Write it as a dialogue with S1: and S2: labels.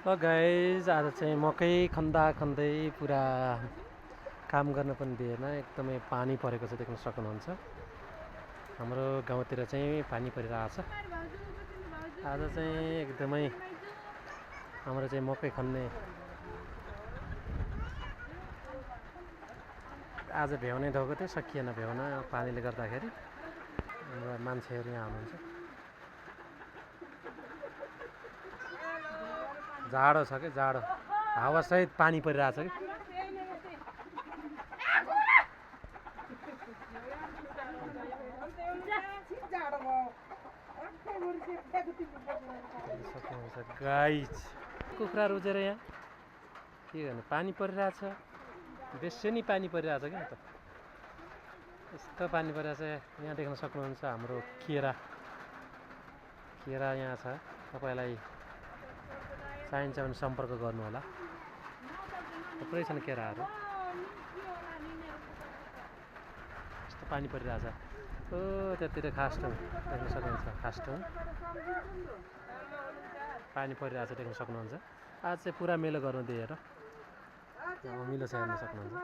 S1: Guys आज चाहिँ मकै खन्दा खन्दै पुरा काम गर्न पनि दिएन, एकदमै पानी परेको छ देख्न सक्नुहुन्छ। हाम्रो गाउँतिर चाहिँ पानी परिरहेछ। आज चाहिँ एकदमै हाम्रो चाहिँ मकै खन्ने आज भ्याउने ढोको थियो, सकिएन भ्याउन पानीले गर्दाखेरि। हाम्रो मान्छेहरू यहाँ हुनुहुन्छ। जाडो छ कि जाडो, हावासहित पानी परिरहेछ कि। गाइज कुखुरा रोजेर यहाँ के गर्नु, पानी परिरहेछ, बेसै पानी परिरहेछ क्या त, यस्तो पानी परिरहेछ। यहाँ देख्न सक्नुहुन्छ हाम्रो केरा यहाँ छ। तपाईँलाई चाहिन्छ भने सम्पर्क गर्नु होला, थुप्रै छन् केराहरू। यस्तो पानी परिरहेछ। त्यतिर खास्टुङ देख्न सक्नुहुन्छ, खास्टुङ पानी परिरहेछ देख्न सक्नुहुन्छ। आज चाहिँ पुरा मेलो गर्नु दिएर मिलो छ हेर्न सक्नुहुन्छ।